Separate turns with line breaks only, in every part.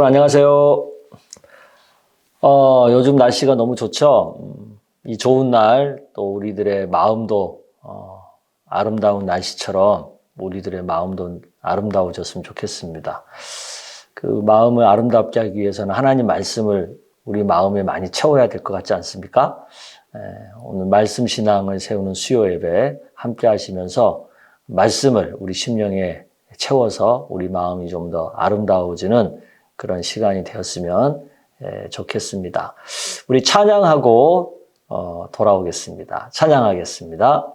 여러분 안녕하세요. 요즘 날씨가 너무 좋죠. 이 좋은 날 또 우리들의 마음도 아름다운 날씨처럼 우리들의 마음도 아름다워졌으면 좋겠습니다. 그 마음을 아름답게 하기 위해서는 하나님 말씀을 우리 마음에 많이 채워야 될 것 같지 않습니까? 오늘 말씀 신앙을 세우는 수요 예배 함께 하시면서 말씀을 우리 심령에 채워서 우리 마음이 좀 더 아름다워지는 그런 시간이 되었으면 좋겠습니다. 우리 찬양하고 돌아오겠습니다. 찬양하겠습니다.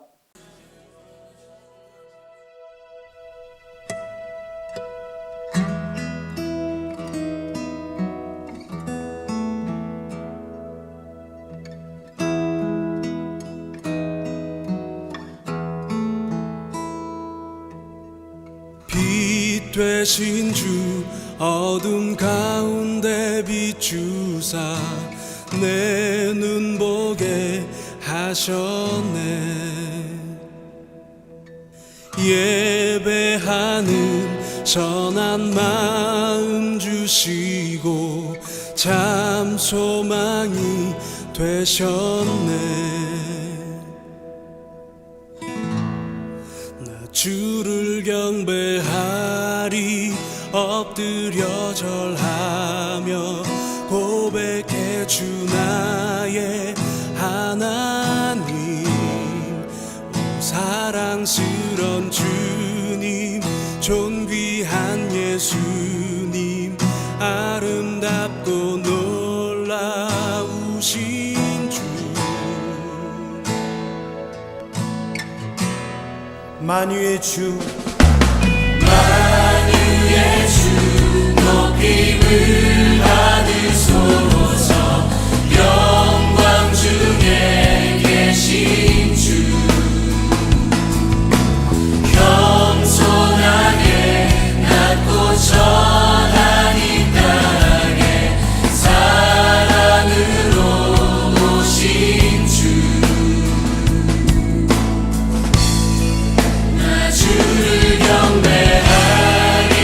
빛 되신 주 어둠 가운데 비추사 내 눈 보게 하셨네. 예배하는 선한 마음 주시고 참 소망이 되셨네. 주를 경배하리 엎드려 절하며 고백해 주 나의 하나님. 오 사랑스런 주님 존귀한 예수님 아름답고 놀라우신 주. 만유의 주 만유의 주 높임을 받으소서. 영광 중에 계신 주 겸손하게 낮고 천한 이 땅에 사랑으로 오신 주. 주를 경배하리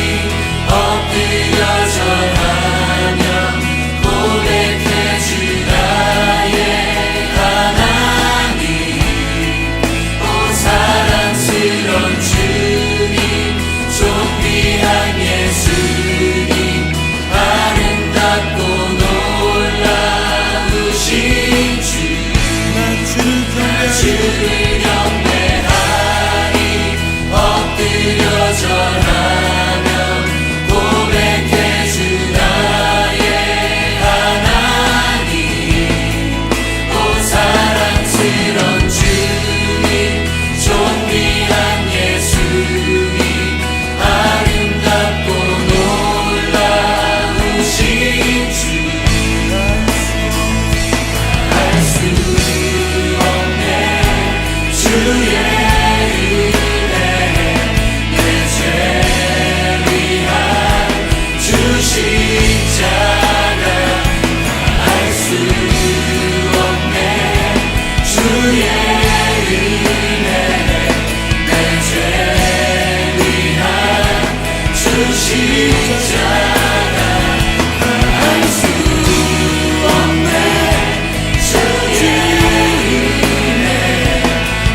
엎드려 절하며 고백해 주 나의 하나님. 오 사랑스런 주님 존귀한 예수님 아름답고 놀라우신 주. 나 주를 경배하리 엎드려 절하며 고백해 주 나의 하나님. 오 사랑스런 주님 존귀한 예수님 아름답고 놀라우신 주. 알 수 없네 주의 십자가. 알 수 없네 주의 은혜 내 죄 위한 주 십자가. 알 수 없네 주의 은혜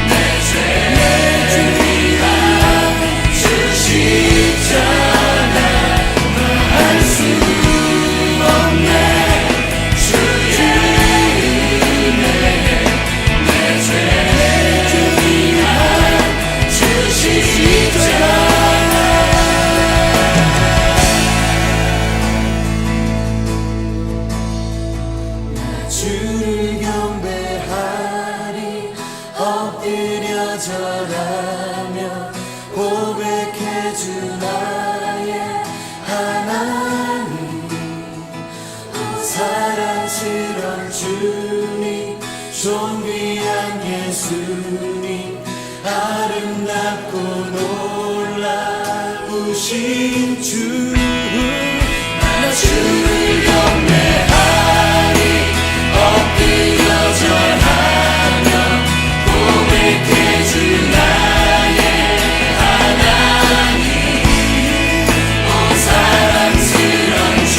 내 죄 위한 주 십자가. 알 수 없네 주의 은혜 내 죄 위한 주 십자가. 주를 경배하리 엎드려 절하며 고백해 주 나의 하나님. 사랑스런 주님 존귀한 예수님 아름답고 놀라우신 주. 나 주를 경배하리 엎드려 절하며 고백해 주 나의 하나님. 오 사랑스런 주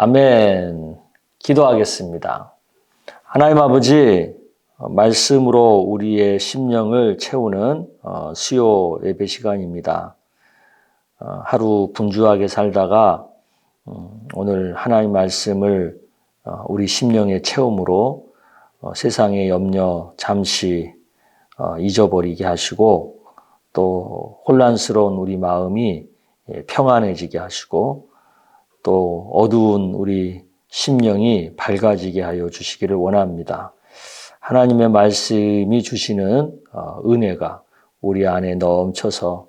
아멘. 기도하겠습니다. 하나님 아버지, 말씀으로 우리의 심령을 채우는 수요 예배 시간입니다. 하루 분주하게 살다가 오늘 하나님 말씀을 우리 심령의 체험으로 세상의 염려 잠시 잊어버리게 하시고 또 혼란스러운 우리 마음이 평안해지게 하시고 또 어두운 우리 심령이 밝아지게 하여 주시기를 원합니다. 하나님의 말씀이 주시는 은혜가 우리 안에 넘쳐서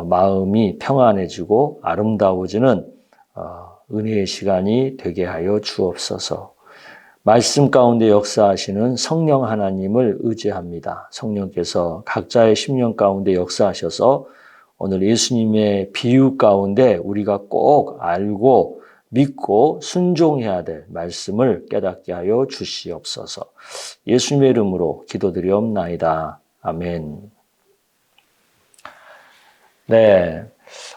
마음이 평안해지고 아름다워지는 은혜의 시간이 되게 하여 주옵소서. 말씀 가운데 역사하시는 성령 하나님을 의지합니다. 성령께서 각자의 심령 가운데 역사하셔서 오늘 예수님의 비유 가운데 우리가 꼭 알고 믿고 순종해야 될 말씀을 깨닫게 하여 주시옵소서. 예수님의 이름으로 기도드리옵나이다. 아멘. 네,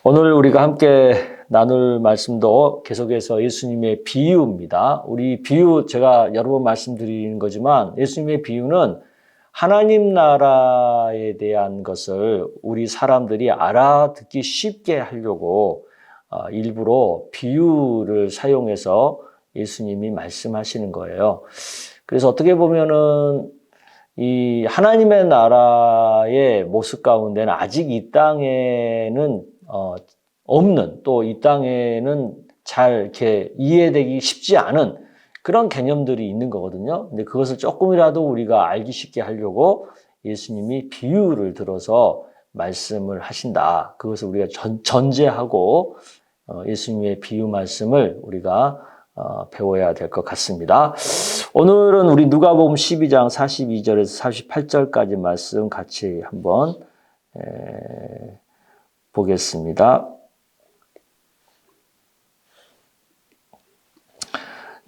오늘 우리가 함께 나눌 말씀도 계속해서 예수님의 비유입니다. 우리 비유 제가 여러 번 말씀드리는 거지만 예수님의 비유는 하나님 나라에 대한 것을 우리 사람들이 알아듣기 쉽게 하려고 일부러 비유를 사용해서 예수님이 말씀하시는 거예요. 그래서 어떻게 보면은 이 하나님의 나라의 모습 가운데는 아직 이 땅에는 없는, 또 이 땅에는 잘 이렇게 이해되기 쉽지 않은 그런 개념들이 있는 거거든요. 근데 그것을 조금이라도 우리가 알기 쉽게 하려고 예수님이 비유를 들어서 말씀을 하신다. 그것을 우리가 전제하고 예수님의 비유 말씀을 우리가 배워야 될 것 같습니다. 오늘은 우리 누가복음 12장 42절에서 48절까지 말씀 같이 한번 보겠습니다.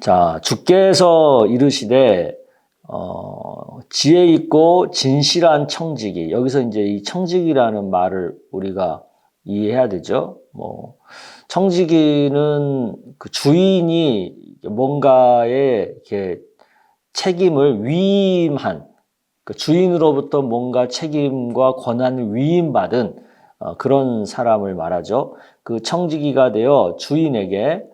자, 주께서 이르시되 지혜 있고 진실한 청지기. 여기서 이제 이 청지기라는 말을 우리가 이해해야 되죠. 청지기는 그 주인이 뭔가에 이렇게 책임을 위임한, 그 주인으로부터 뭔가 책임과 권한을 위임받은 그런 사람을 말하죠. 그 청지기가 되어 주인에게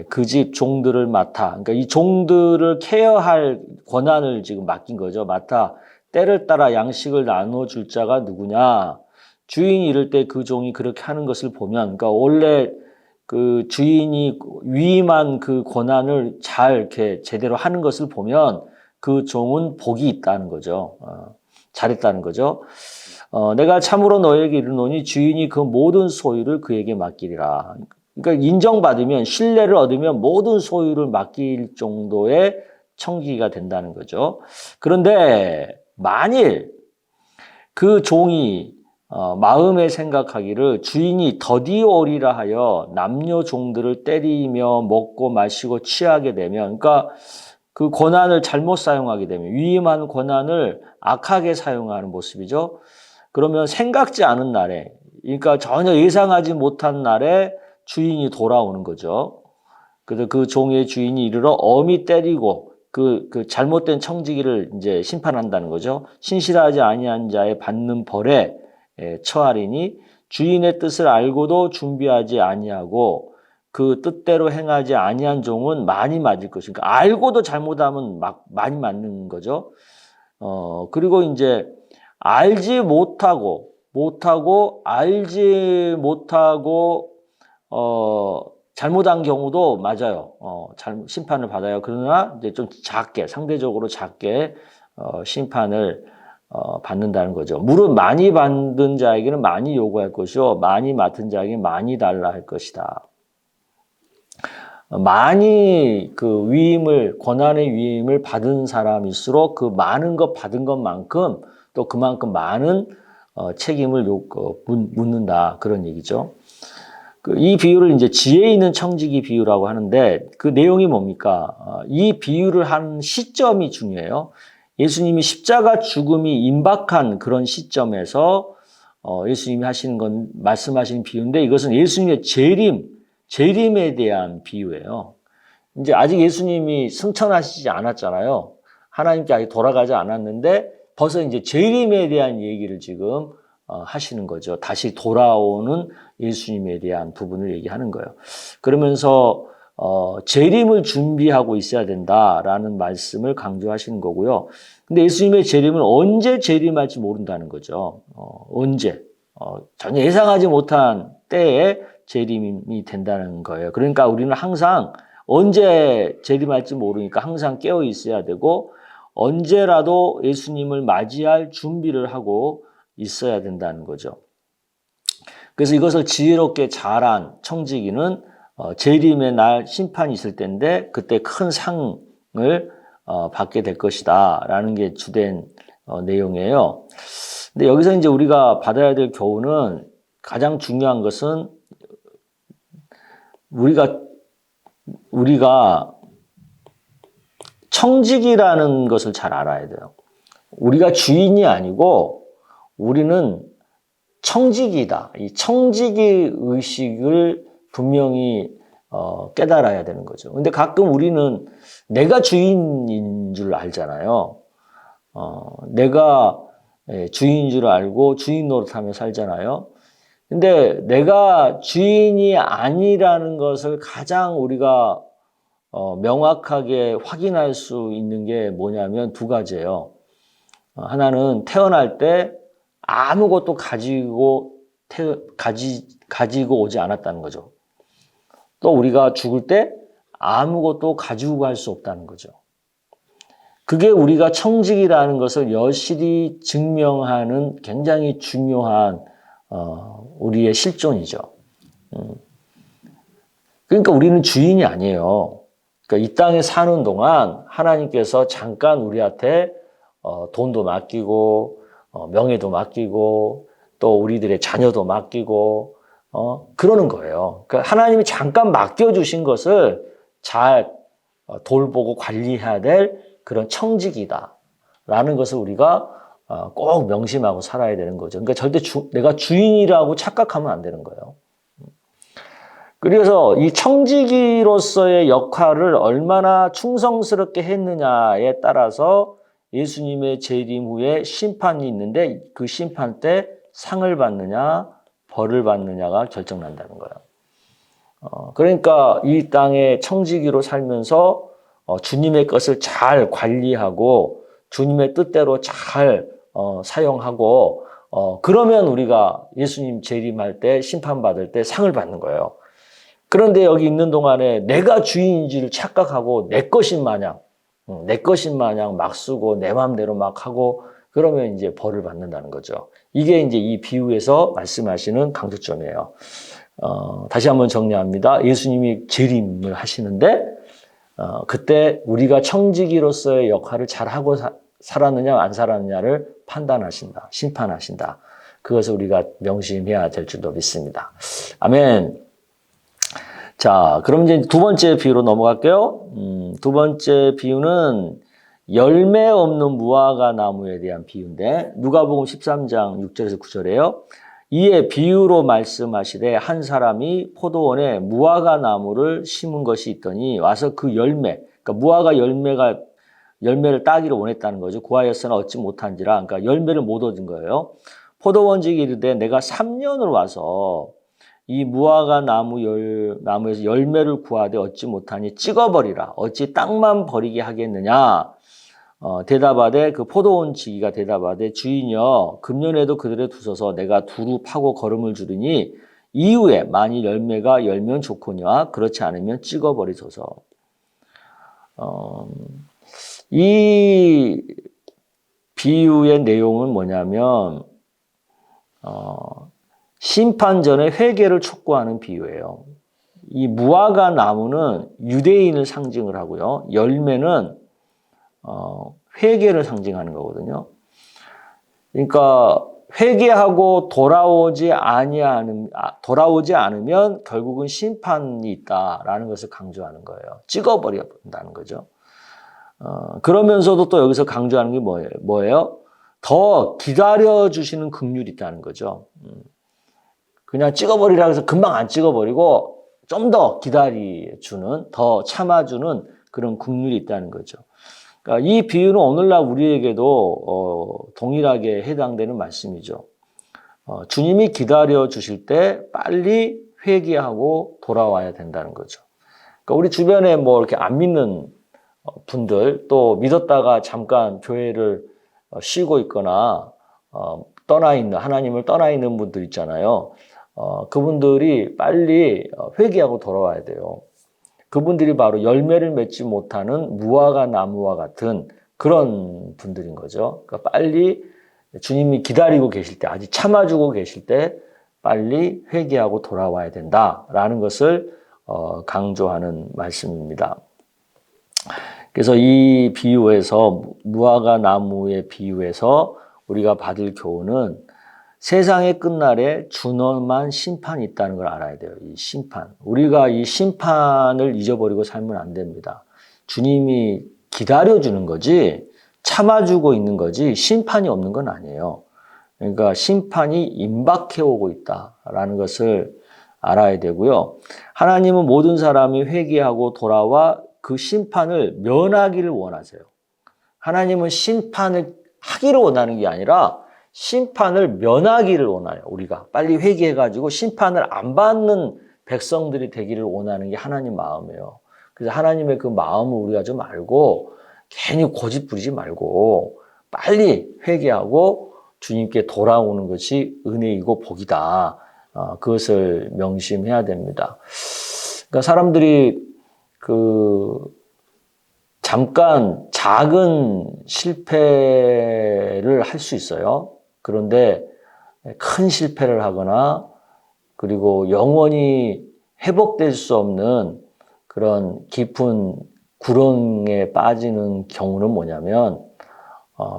그 집 종들을 맡아, 그러니까 이 종들을 케어할 권한을 지금 맡긴 거죠. 맡아 때를 따라 양식을 나눠줄 자가 누구냐. 주인이 이럴 때 그 종이 그렇게 하는 것을 보면, 그러니까 원래 그 주인이 위임한 그 권한을 잘 이렇게 제대로 하는 것을 보면 그 종은 복이 있다는 거죠. 잘했다는 거죠. 내가 참으로 너에게 이르노니 주인이 그 모든 소유를 그에게 맡기리라. 그러니까 인정받으면, 신뢰를 얻으면 모든 소유를 맡길 정도의 청지기가 된다는 거죠. 그런데 만일 그 종이 마음에 생각하기를 주인이 더디오리라 하여 남녀 종들을 때리며 먹고 마시고 취하게 되면, 그러니까 그 권한을 잘못 사용하게 되면, 위임한 권한을 악하게 사용하는 모습이죠. 그러면 생각지 않은 날에, 그러니까 전혀 예상하지 못한 날에 주인이 돌아오는 거죠. 그래서 그 종의 주인이 이르러 엄히 때리고 그 잘못된 청지기를 이제 심판한다는 거죠. 신실하지 아니한 자의 받는 벌에 처하리니 주인의 뜻을 알고도 준비하지 아니하고 그 뜻대로 행하지 아니한 종은 많이 맞을 것이니까, 그러니까 알고도 잘못하면 많이 맞는 거죠. 그리고 이제 알지 못하고 잘못한 경우도 맞아요. 심판을 받아요. 그러나 이제 좀 작게, 상대적으로 작게 심판을 받는다는 거죠. 물은 많이 받은 자에게는 많이 요구할 것이요, 많이 맡은 자에게는 많이 달라 할 것이다. 많이 그 위임을, 권한의 위임을 받은 사람일수록 그 많은 것 받은 것만큼 또 그만큼 많은 책임을 묻는다, 그런 얘기죠. 이 비유를 이제 지혜 있는 청지기 비유라고 하는데, 그 내용이 뭡니까? 이 비유를 한 시점이 중요해요. 예수님이 십자가 죽음이 임박한 그런 시점에서 예수님이 하시는 건, 말씀하시는 비유인데, 이것은 예수님의 재림에 대한 비유예요. 이제 아직 예수님이 승천하시지 않았잖아요. 하나님께 아직 돌아가지 않았는데 벌써 이제 재림에 대한 얘기를 지금 하시는 거죠. 다시 돌아오는 예수님에 대한 부분을 얘기하는 거예요. 그러면서 재림을 준비하고 있어야 된다라는 말씀을 강조하시는 거고요. 근데 예수님의 재림은 언제 재림할지 모른다는 거죠. 언제 전혀 예상하지 못한 때에 재림이 된다는 거예요. 그러니까 우리는 항상 언제 재림할지 모르니까 항상 깨어 있어야 되고 언제라도 예수님을 맞이할 준비를 하고 있어야 된다는 거죠. 그래서 이것을 지혜롭게 잘한 청지기는 재림의 날 심판이 있을 때인데 그때 큰 상을 받게 될 것이다 라는 게 주된 내용이에요. 근데 여기서 이제 우리가 받아야 될 교훈은 가장 중요한 것은 우리가 청직이라는 것을 잘 알아야 돼요. 우리가 주인이 아니고 우리는 청직이다. 이 청직의 의식을 분명히 깨달아야 되는 거죠. 근데 가끔 우리는 내가 주인인 줄 알잖아요. 내가 주인인 줄 알고 주인 노릇하며 살잖아요. 근데 내가 주인이 아니라는 것을 가장 우리가 명확하게 확인할 수 있는 게 뭐냐면 두 가지예요. 하나는 태어날 때 아무것도 가지고 오지 않았다는 거죠. 또 우리가 죽을 때 아무것도 가지고 갈 수 없다는 거죠. 그게 우리가 청직이라는 것을 여실히 증명하는 굉장히 중요한 우리의 실존이죠. 그러니까 우리는 주인이 아니에요. 그러니까 이 땅에 사는 동안 하나님께서 잠깐 우리한테 돈도 맡기고 명예도 맡기고 또 우리들의 자녀도 맡기고 그러는 거예요. 그러니까 하나님이 잠깐 맡겨주신 것을 잘 돌보고 관리해야 될 그런 청직이다라는 것을 우리가 꼭 명심하고 살아야 되는 거죠. 그러니까 절대 내가 주인이라고 착각하면 안 되는 거예요. 그래서 이 청지기로서의 역할을 얼마나 충성스럽게 했느냐에 따라서 예수님의 재림 후에 심판이 있는데 그 심판 때 상을 받느냐 벌을 받느냐가 결정난다는 거예요. 그러니까 이 땅에 청지기로 살면서 주님의 것을 잘 관리하고 주님의 뜻대로 잘 사용하고 그러면 우리가 예수님 재림할 때 심판받을 때 상을 받는 거예요. 그런데 여기 있는 동안에 내가 주인인지를 착각하고 내 것인 마냥 막 쓰고 내 마음대로 막 하고 그러면 이제 벌을 받는다는 거죠. 이게 이제 이 비유에서 말씀하시는 강조점이에요. 다시 한번 정리합니다. 예수님이 재림을 하시는데 그때 우리가 청지기로서의 역할을 잘하고 살았느냐 안 살았느냐를 판단하신다. 심판하신다. 그것을 우리가 명심해야 될 줄도 믿습니다. 아멘. 자, 그럼 이제 두 번째 비유로 넘어갈게요. 두 번째 비유는 열매 없는 무화과 나무에 대한 비유인데 누가복음 13장 6절에서 9절이에요. 이에 비유로 말씀하시되 한 사람이 포도원에 무화과 나무를 심은 것이 있더니 와서 그 열매, 그러니까 무화과 열매를 따기를 원했다는 거죠. 구하였으나 얻지 못한지라. 그러니까 열매를 못 얻은 거예요. 포도원직이 이르되 내가 3년을 와서 이 무화과 나무에서 열매를 구하되 얻지 못하니 찍어버리라. 어찌 땅만 버리게 하겠느냐. 대답하되 그 포도원지기가 대답하되 주인이여 금년에도 그들에 두소서 내가 두루 파고 거름을 주리니 이후에 만일 열매가 열면 좋거니와 그렇지 않으면 찍어버리소서. 이 비유의 내용은 뭐냐면 심판 전에 회개를 촉구하는 비유예요. 이 무화과 나무는 유대인을 상징을 하고요. 열매는 회개를 상징하는 거거든요. 그러니까 회개하고 돌아오지 않으면 결국은 심판이 있다라는 것을 강조하는 거예요. 찍어버려 본다는 거죠. 그러면서도 또 여기서 강조하는 게 뭐예요? 더 기다려주시는 긍휼이 있다는 거죠. 그냥 찍어버리라 해서 금방 안 찍어버리고 좀 더 기다려주는, 더 참아주는 그런 긍휼이 있다는 거죠. 그러니까 이 비유는 오늘날 우리에게도 동일하게 해당되는 말씀이죠. 주님이 기다려 주실 때 빨리 회개하고 돌아와야 된다는 거죠. 그러니까 우리 주변에 뭐 이렇게 안 믿는 분들, 또 믿었다가 잠깐 교회를 쉬고 있거나 떠나 있는, 하나님을 떠나 있는 분들 있잖아요. 그분들이 빨리 회개하고 돌아와야 돼요. 그분들이 바로 열매를 맺지 못하는 무화과 나무와 같은 그런 분들인 거죠. 그러니까 빨리 주님이 기다리고 계실 때, 아직 참아주고 계실 때 빨리 회개하고 돌아와야 된다라는 것을 강조하는 말씀입니다. 그래서 이 비유에서, 무화과 나무의 비유에서 우리가 받을 교훈은 세상의 끝날에 준엄한 심판이 있다는 걸 알아야 돼요. 이 심판. 우리가 이 심판을 잊어버리고 살면 안 됩니다. 주님이 기다려주는 거지, 참아주고 있는 거지, 심판이 없는 건 아니에요. 그러니까 심판이 임박해 오고 있다라는 것을 알아야 되고요. 하나님은 모든 사람이 회개하고 돌아와 그 심판을 면하기를 원하세요. 하나님은 심판을 하기를 원하는 게 아니라 심판을 면하기를 원해요. 우리가 빨리 회개해가지고 심판을 안 받는 백성들이 되기를 원하는 게 하나님 마음이에요. 그래서 하나님의 그 마음을 우리가 좀 알고 괜히 고집 부리지 말고 빨리 회개하고 주님께 돌아오는 것이 은혜이고 복이다. 그것을 명심해야 됩니다. 그러니까 사람들이 잠깐 작은 실패를 할 수 있어요. 그런데 큰 실패를 하거나 그리고 영원히 회복될 수 없는 그런 깊은 구렁에 빠지는 경우는 뭐냐면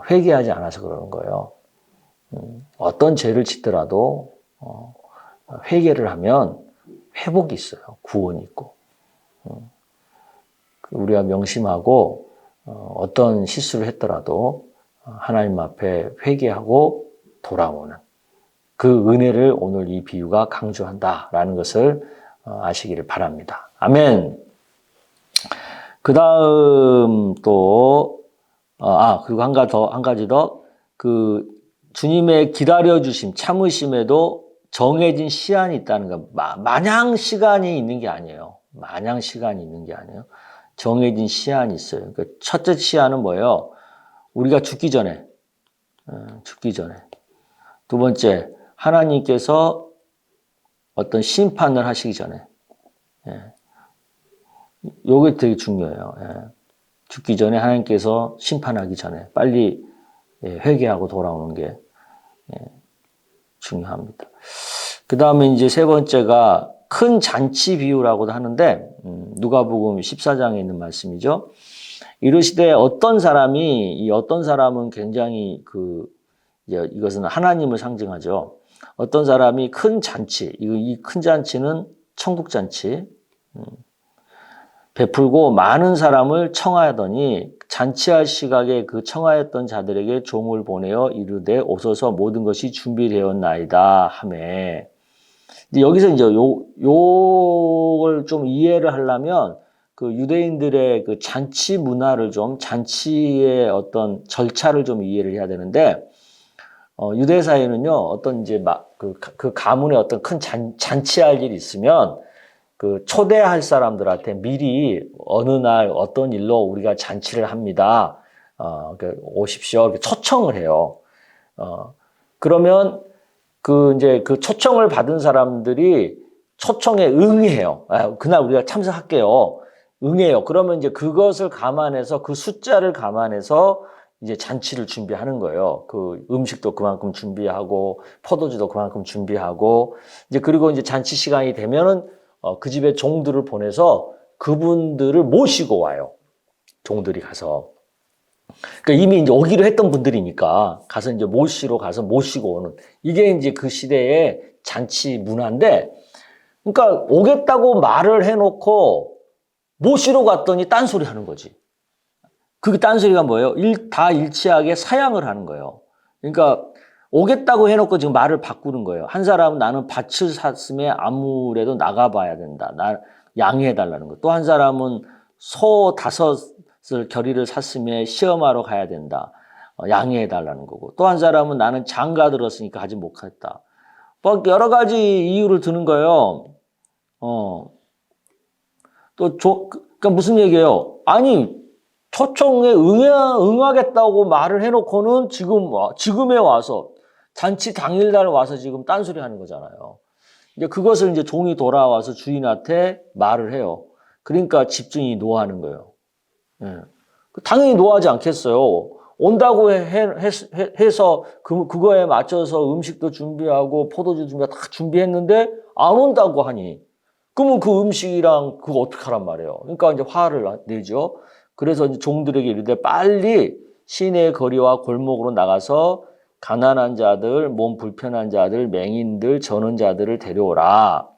회개하지 않아서 그러는 거예요. 어떤 죄를 짓더라도 회개를 하면 회복이 있어요. 구원이 있고. 우리가 명심하고 어떤 실수를 했더라도 하나님 앞에 회개하고 돌아오는 그 은혜를 오늘 이 비유가 강조한다라는 것을 아시기를 바랍니다. 아멘. 그 다음 또, 그리고 한 가지 더, 주님의 기다려주심, 참으심에도 정해진 시한이 있다는 거. 마냥 시간이 있는 게 아니에요. 마냥 시간이 있는 게 아니에요. 정해진 시한이 있어요. 그러니까 첫째 시한은 뭐예요? 우리가 죽기 전에. 두 번째, 하나님께서 어떤 심판을 하시기 전에. 요게 되게 중요해요. 죽기 전에 하나님께서 심판하기 전에 빨리 회개하고 돌아오는 게 중요합니다. 그 다음에 이제 세 번째가 큰 잔치 비유라고도 하는데 누가복음 14장에 있는 말씀이죠. 이르시되 어떤 사람은 굉장히 이것은 하나님을 상징하죠. 어떤 사람이 큰 잔치, 이 큰 잔치는 천국 잔치, 베풀고 많은 사람을 청하더니 잔치할 시각에 그 청하였던 자들에게 종을 보내어 이르되 오소서 모든 것이 준비되었나이다 하매. 근데 여기서 이제 요걸 좀 이해를 하려면 그 유대인들의 그 잔치 문화를 잔치의 어떤 절차를 좀 이해를 해야 되는데, 유대 사회는요, 어떤 이제 그 가문에 어떤 큰 잔치할 일이 있으면 초대할 사람들한테 미리 어느 날 어떤 일로 우리가 잔치를 합니다. 오십시오. 이렇게 초청을 해요. 그러면 이제 그 초청을 받은 사람들이 초청에 응해요. 그날 우리가 참석할게요. 응해요. 그러면 이제 그것을 감안해서 그 숫자를 감안해서 이제 잔치를 준비하는 거예요. 그 음식도 그만큼 준비하고 포도주도 그만큼 준비하고 이제 그리고 이제 잔치 시간이 되면은 그 집에 종들을 보내서 그분들을 모시고 와요. 종들이 가서. 그러니까 이미 이제 오기로 했던 분들이니까 가서 이제 모시러 가서 모시고 오는 이게 이제 그 시대의 잔치 문화인데, 그러니까 오겠다고 말을 해놓고 모시러 갔더니 딴소리 하는 거지. 그게 딴소리가 뭐예요? 다 일치하게 사양을 하는 거예요. 그러니까 오겠다고 해놓고 지금 말을 바꾸는 거예요. 한 사람은 나는 밭을 샀음에 아무래도 나가봐야 된다. 나 양해해달라는 거. 또 한 사람은 소 5을 겨리를 샀음에 시험하러 가야 된다. 양해해달라는 거고. 또 한 사람은 나는 장가 들었으니까 가지 못했다. 뭐 여러 가지 이유를 드는 거예요. 그러니까 무슨 얘기예요? 아니, 초청에 응하겠다고 말을 해놓고는 지금에 와서, 잔치 당일날 와서 지금 딴소리 하는 거잖아요. 이제 그것을 이제 종이 돌아와서 주인한테 말을 해요. 그러니까 집주인이 노하는 거예요. 예. 당연히 노하지 않겠어요. 온다고 해서 그거에 맞춰서 음식도 준비하고 포도주 준비하고 다 준비했는데 안 온다고 하니 그러면 그 음식이랑 그거 어떡하란 말이에요. 그러니까 이제 화를 내죠. 그래서 이제 종들에게 이르되 빨리 시내 거리와 골목으로 나가서 가난한 자들, 몸 불편한 자들, 맹인들, 저는 자들을 데려오라.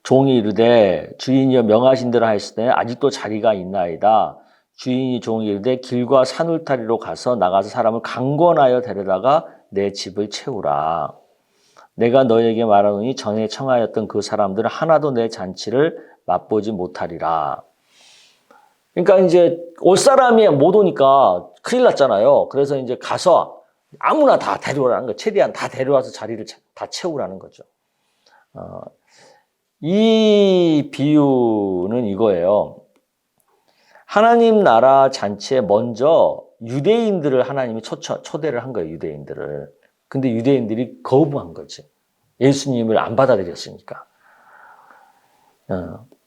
종이 이르되 주인이여 명하신 대로 하였으되 아직도 자리가 있나이다. 주인이 종이 이르되 길과 산울타리로 가서 나가서 사람을 강권하여 데려다가 내 집을 채우라. 내가 너에게 말하노니 전에 청하였던 그 사람들은 하나도 내 잔치를 맛보지 못하리라. 그러니까 이제 올 사람이 못 오니까 큰일 났잖아요. 그래서 이제 가서 아무나 다 데려오라는 거, 최대한 다 데려와서 자리를 다 채우라는 거죠. 이 비유는 이거예요. 하나님 나라 잔치에 먼저 유대인들을 하나님이 초대를 한 거예요, 유대인들을. 근데 유대인들이 거부한 거지. 예수님을 안 받아들였으니까.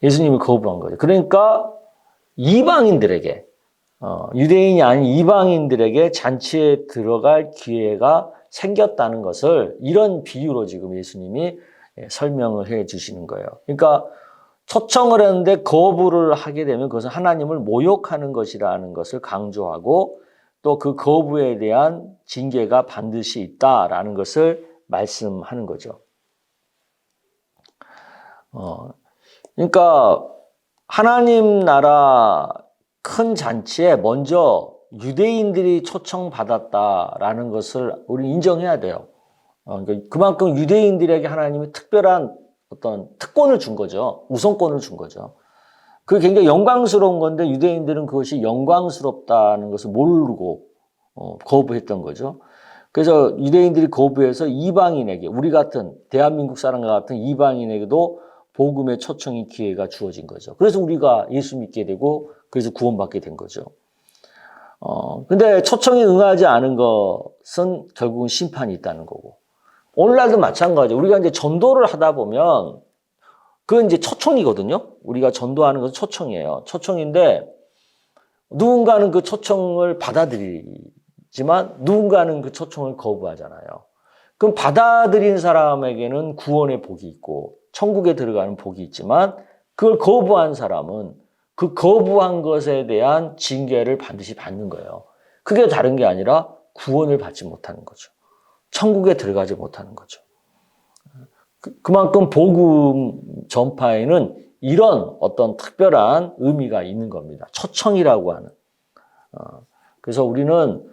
예수님을 거부한 거죠. 그러니까 이방인들에게, 유대인이 아닌 이방인들에게 잔치에 들어갈 기회가 생겼다는 것을 이런 비유로 지금 예수님이 설명을 해 주시는 거예요. 그러니까 초청을 했는데 거부를 하게 되면 그것은 하나님을 모욕하는 것이라는 것을 강조하고 또 그 거부에 대한 징계가 반드시 있다라는 것을 말씀하는 거죠. 그러니까 하나님 나라 큰 잔치에 먼저 유대인들이 초청받았다라는 것을 우리 인정해야 돼요. 그러니까 그만큼 유대인들에게 하나님이 특별한 어떤 특권을 준 거죠. 우선권을 준 거죠. 그게 굉장히 영광스러운 건데 유대인들은 그것이 영광스럽다는 것을 모르고 거부했던 거죠. 그래서 유대인들이 거부해서 이방인에게, 우리 같은 대한민국 사람과 같은 이방인에게도 복음의 초청의 기회가 주어진 거죠. 그래서 우리가 예수 믿게 되고 그래서 구원받게 된 거죠. 근데 초청에 응하지 않은 것은 결국은 심판이 있다는 거고. 오늘날도 마찬가지예요. 우리가 이제 전도를 하다 보면 그건 이제 초청이거든요. 우리가 전도하는 것은 초청이에요. 초청인데 누군가는 그 초청을 받아들이지만 누군가는 그 초청을 거부하잖아요. 그럼 받아들인 사람에게는 구원의 복이 있고 천국에 들어가는 복이 있지만 그걸 거부한 사람은 그 거부한 것에 대한 징계를 반드시 받는 거예요. 그게 다른 게 아니라 구원을 받지 못하는 거죠. 천국에 들어가지 못하는 거죠. 그만큼 복음 전파에는 이런 어떤 특별한 의미가 있는 겁니다. 초청이라고 하는. 그래서 우리는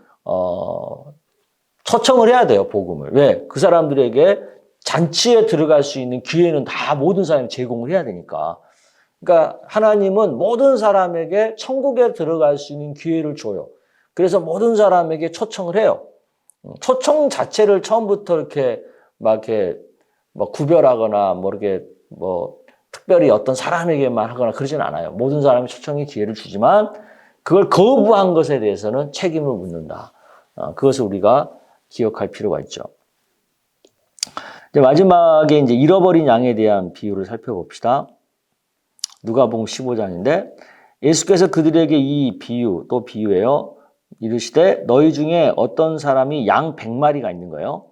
초청을 해야 돼요, 복음을. 왜? 그 사람들에게 잔치에 들어갈 수 있는 기회는 다 모든 사람이 제공을 해야 되니까. 그러니까 하나님은 모든 사람에게 천국에 들어갈 수 있는 기회를 줘요. 그래서 모든 사람에게 초청을 해요. 초청 자체를 처음부터 이렇게 뭐 구별하거나 이렇게 특별히 어떤 사람에게만 하거나 그러진 않아요. 모든 사람이 초청의 기회를 주지만 그걸 거부한 것에 대해서는 책임을 묻는다. 그것을 우리가 기억할 필요가 있죠. 이제 마지막에 이제 잃어버린 양에 대한 비유를 살펴봅시다. 누가복음 15장인데 예수께서 그들에게 이 비유 또 비유예요. 이르시되 너희 중에 어떤 사람이 양 100마리가 있는 거예요.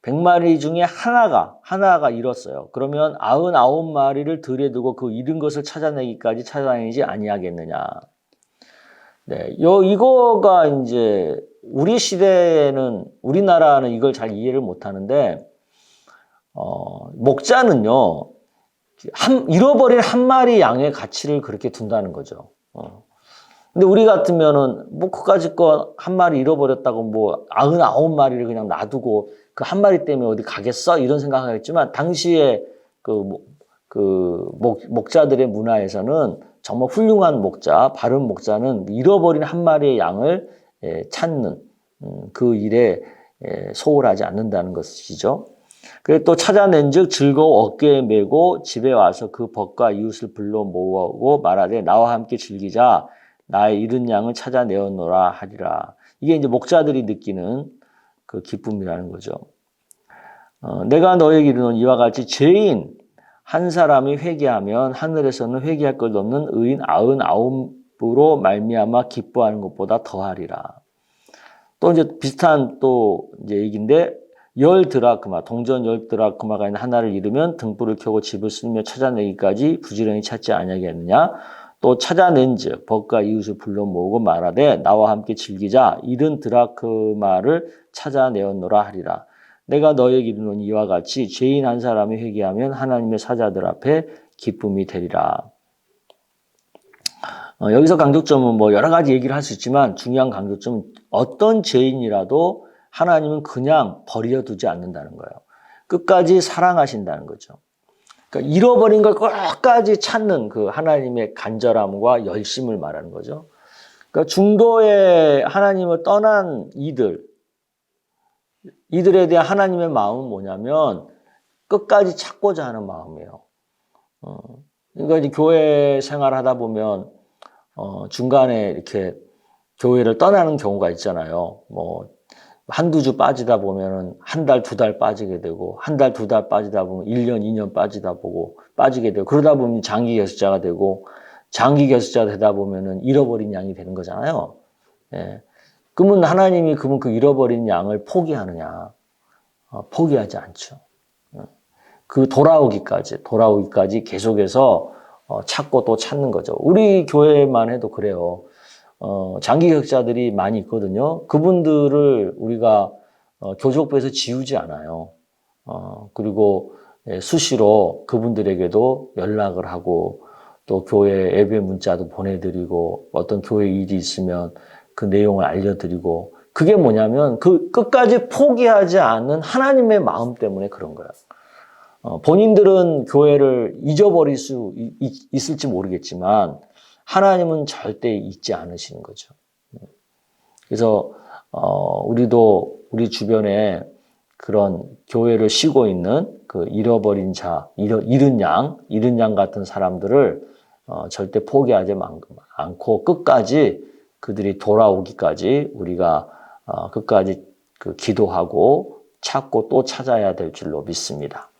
100마리 중에 하나가 잃었어요. 그러면 99마리를 들에 두고 그 잃은 것을 찾아내기까지 찾아내지 아니하겠느냐. 네, 이거가 이제 우리 시대에는 우리나라는 이걸 잘 이해를 못 하는데 목자는요. 잃어버린 한 마리 양의 가치를 그렇게 둔다는 거죠. 근데 우리 같으면은 뭐 그까짓 거 한 마리 잃어버렸다고 뭐 99마리를 그냥 놔두고 그 한 마리 때문에 어디 가겠어? 이런 생각하겠지만 당시에 목자들의 문화에서는 정말 훌륭한 목자, 바른 목자는 잃어버린 한 마리의 양을 찾는 그 일에 소홀하지 않는다는 것이죠. 그리고 또 찾아낸즉 즐거워 어깨에 메고 집에 와서 그 벗과 이웃을 불러 모으고 말하되 나와 함께 즐기자 나의 잃은 양을 찾아내었노라 하리라. 이게 이제 목자들이 느끼는 그 기쁨이라는 거죠. 내가 너에게 이르노니 이와 같이 죄인 한 사람이 회개하면 하늘에서는 회개할 것 없는 의인 99으로 말미암아 기뻐하는 것보다 더하리라. 또 이제 비슷한 또 이제 얘기인데 10드라크마, 동전 10드라크마가 있는 하나를 잃으면 등불을 켜고 집을 쓸며 찾아내기까지 부지런히 찾지 아니하겠느냐. 또 찾아낸즉 벗과 이웃을 불러 모으고 말하되 나와 함께 즐기자 잃은 드라크마를 찾아내었노라 하리라. 내가 너에게 이르노니 이와 같이 죄인 한 사람이 회개하면 하나님의 사자들 앞에 기쁨이 되리라. 여기서 강조점은 뭐 여러 가지 얘기를 할 수 있지만 중요한 강조점은 어떤 죄인이라도 하나님은 그냥 버려두지 않는다는 거예요. 끝까지 사랑하신다는 거죠. 그러니까 잃어버린 걸 끝까지 찾는 그 하나님의 간절함과 열심을 말하는 거죠. 그러니까 중도에 하나님을 떠난 이들에 대한 하나님의 마음은 뭐냐면 끝까지 찾고자 하는 마음이에요. 그러니까 이제 교회 생활하다 보면 중간에 이렇게 교회를 떠나는 경우가 있잖아요. 뭐 한두 주 빠지다 보면은 한 달, 두 달 빠지게 되고, 한 달, 두 달 빠지다 보면 1년, 2년 빠지게 되고, 그러다 보면 장기 결석자가 되고, 장기 결석자가 되다 보면은 잃어버린 양이 되는 거잖아요. 예. 그러면 하나님이 그 잃어버린 양을 포기하느냐? 포기하지 않죠. 그 돌아오기까지 계속해서 찾고 또 찾는 거죠. 우리 교회만 해도 그래요. 장기 격자들이 많이 있거든요. 그분들을 우리가 교족부에서 지우지 않아요. 그리고 수시로 그분들에게도 연락을 하고 또 교회 예배 문자도 보내드리고 어떤 교회 일이 있으면 그 내용을 알려드리고 그게 뭐냐면 그 끝까지 포기하지 않는 하나님의 마음 때문에 그런 거예요. 본인들은 교회를 잊어버릴 수 있을지 모르겠지만 하나님은 절대 잊지 않으시는 거죠. 그래서 우리도 우리 주변에 그런 교회를 쉬고 있는 그 잃어버린 자, 잃은 양 같은 사람들을 절대 포기하지 않고 끝까지 그들이 돌아오기까지 우리가 끝까지 그 기도하고 찾고 또 찾아야 될 줄로 믿습니다.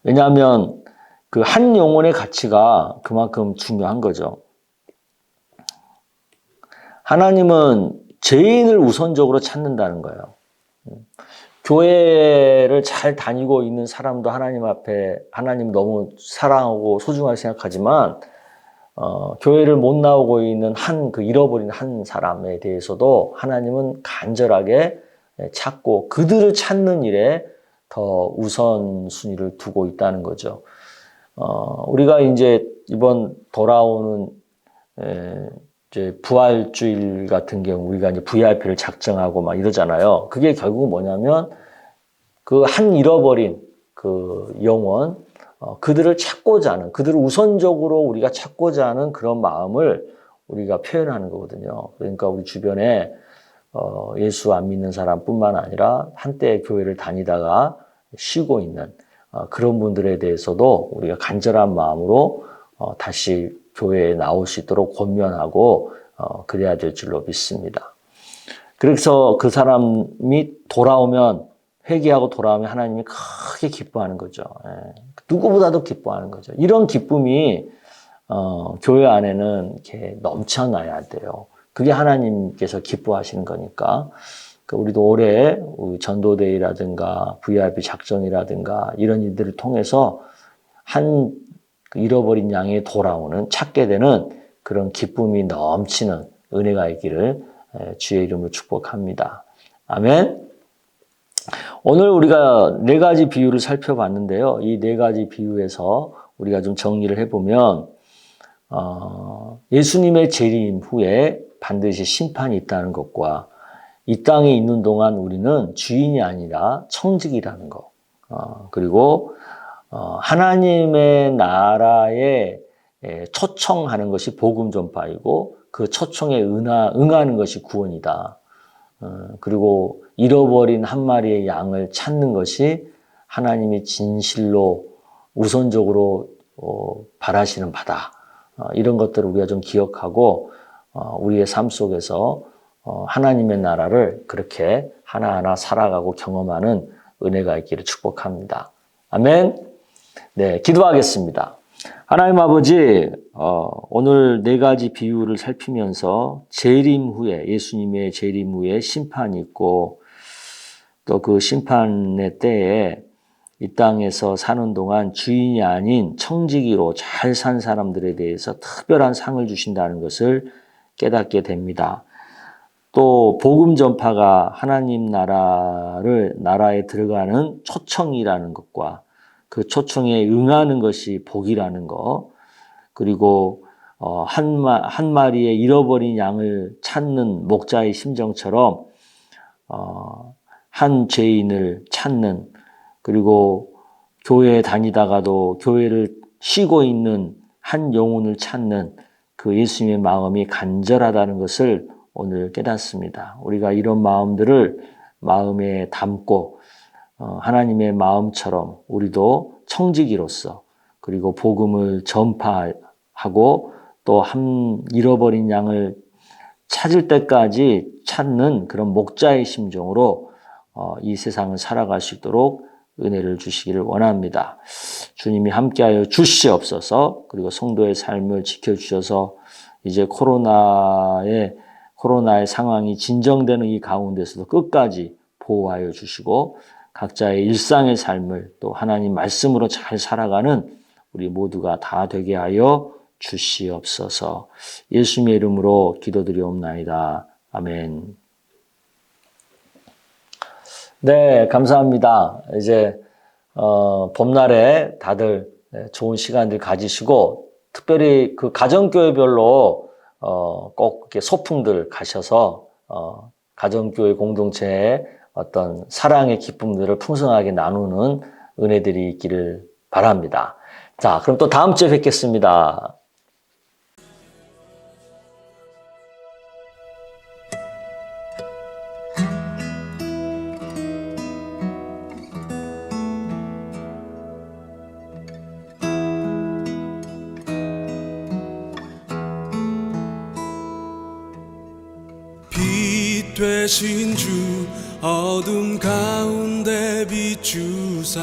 왜냐하면 그 한 영혼의 가치가 그만큼 중요한 거죠. 하나님은 죄인을 우선적으로 찾는다는 거예요. 교회를 잘 다니고 있는 사람도 하나님 앞에 하나님 너무 사랑하고 소중하게 생각하지만 교회를 못 나오고 있는 그 잃어버린 한 사람에 대해서도 하나님은 간절하게 찾고 그들을 찾는 일에 더 우선순위를 두고 있다는 거죠. 우리가 이제 이번 돌아오는 이제 부활주일 같은 경우 우리가 이제 VIP를 작정하고 막 이러잖아요. 그게 결국 뭐냐면 그 한 잃어버린 그 영혼, 그들을 찾고자 하는, 그들을 우선적으로 우리가 찾고자 하는 그런 마음을 우리가 표현하는 거거든요. 그러니까 우리 주변에 예수 안 믿는 사람뿐만 아니라 한때 교회를 다니다가 쉬고 있는 그런 분들에 대해서도 우리가 간절한 마음으로 다시 교회에 나올 수 있도록 권면하고 그래야 될 줄로 믿습니다. 그래서 그 사람이 회개하고 돌아오면 하나님이 크게 기뻐하는 거죠. 누구보다도 기뻐하는 거죠. 이런 기쁨이 교회 안에는 이렇게 넘쳐나야 돼요. 그게 하나님께서 기뻐하시는 거니까. 우리도 올해 전도대회라든가 VIP 작전이라든가 이런 일들을 통해서 한 잃어버린 양이 찾게 되는 그런 기쁨이 넘치는 은혜가 있기를 주의 이름으로 축복합니다. 아멘. 오늘 우리가 4가지 비유를 살펴봤는데요. 이 4가지 비유에서 우리가 좀 정리를 해보면 예수님의 재림 후에 반드시 심판이 있다는 것과 이 땅에 있는 동안 우리는 주인이 아니라 청직이라는 것, 그리고 하나님의 나라에 초청하는 것이 복음 전파이고 그 초청에 응하는 것이 구원이다. 그리고 잃어버린 한 마리의 양을 찾는 것이 하나님이 진실로 우선적으로 바라시는 바다. 이런 것들을 우리가 좀 기억하고 우리의 삶 속에서 하나님의 나라를 그렇게 하나하나 살아가고 경험하는 은혜가 있기를 축복합니다. 아멘. 네, 기도하겠습니다. 하나님 아버지, 오늘 4가지 비유를 살피면서 재림 후에, 예수님의 재림 후에 심판이 있고 또 그 심판의 때에 이 땅에서 사는 동안 주인이 아닌 청지기로 잘 산 사람들에 대해서 특별한 상을 주신다는 것을 깨닫게 됩니다. 또 복음 전파가 하나님 나라에 들어가는 초청이라는 것과 그 초청에 응하는 것이 복이라는 것, 그리고 한 마리의 잃어버린 양을 찾는 목자의 심정처럼 한 죄인을 찾는, 그리고 교회에 다니다가도 교회를 쉬고 있는 한 영혼을 찾는 그 예수님의 마음이 간절하다는 것을 오늘 깨닫습니다. 우리가 이런 마음들을 마음에 담고 하나님의 마음처럼 우리도 청지기로서, 그리고 복음을 전파하고 또 한 잃어버린 양을 찾을 때까지 찾는 그런 목자의 심정으로 이 세상을 살아갈 수 있도록 은혜를 주시기를 원합니다. 주님이 함께하여 주시옵소서. 그리고 성도의 삶을 지켜주셔서 이제 코로나의 상황이 진정되는 이 가운데서도 끝까지 보호하여 주시고 각자의 일상의 삶을 또 하나님 말씀으로 잘 살아가는 우리 모두가 다 되게 하여 주시옵소서. 예수님의 이름으로 기도드리옵나이다. 아멘. 네, 감사합니다. 이제 봄날에 다들 좋은 시간들 가지시고 특별히 그 가정교회별로 꼭 이렇게 소풍들 가셔서 가정교회 공동체의 어떤 사랑의 기쁨들을 풍성하게 나누는 은혜들이 있기를 바랍니다. 자, 그럼 또 다음 주에 뵙겠습니다.
빛 되신 주 어둠 가운데 비추사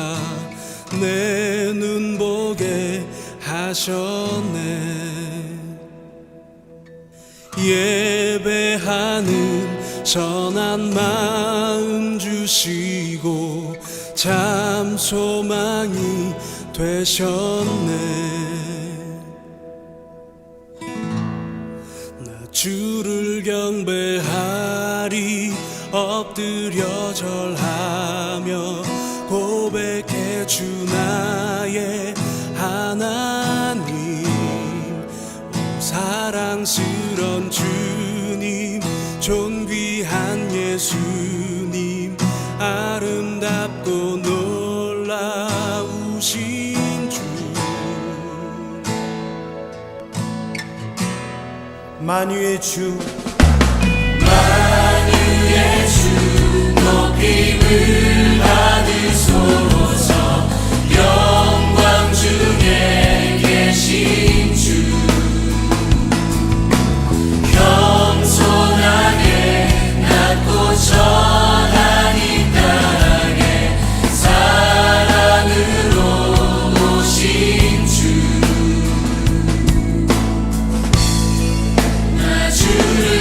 내 눈 보게 하셨네. 예배하는 선한 마음 주시고 참 소망이 되셨네. 나 주를 경배하리 엎드려 절하며 고백해 주 나의 하나님. 오 사랑스런 주님 존귀한 예수님 아름답고 놀라우신 주. 만유의 주 높임을 받으소서. 영광 중에 계신 주 겸손하게 낮고 천한 이 땅에 사랑으로 오신 주. 나 주를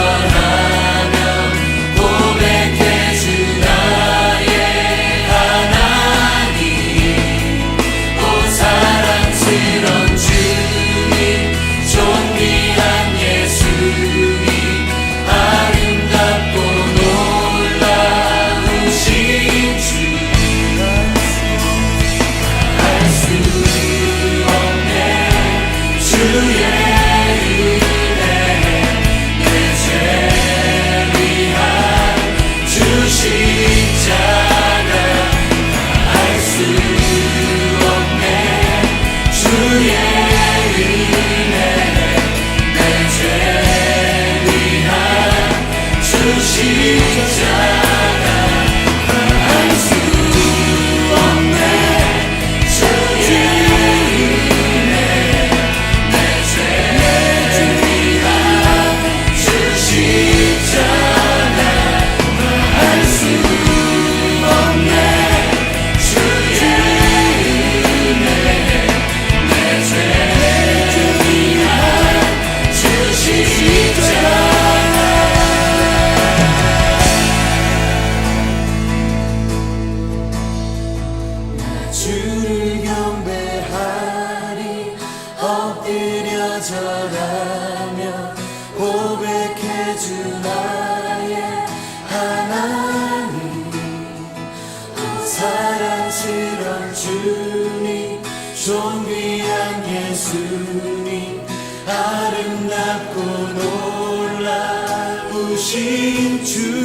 절하며 고백해 주 나의 하나님 오 사랑스런 주님 존귀한 예수님 아름답고 놀라우신 주 알 수 없네 주의 은혜 내 죄 위한 주 십자가 알 수 없네 주의 은혜 내 죄 위한 주 십자가 알 수 없네 주의 은혜 내 죄 위한 주 십자가 알 수 없네 주의 은혜 내 죄 위한 주 십자가 주를 경배하리 엎드려 절하며 고백해 주 나의 하나님 사랑스런 주님 존귀한 예수님 아름답고 놀라우신 주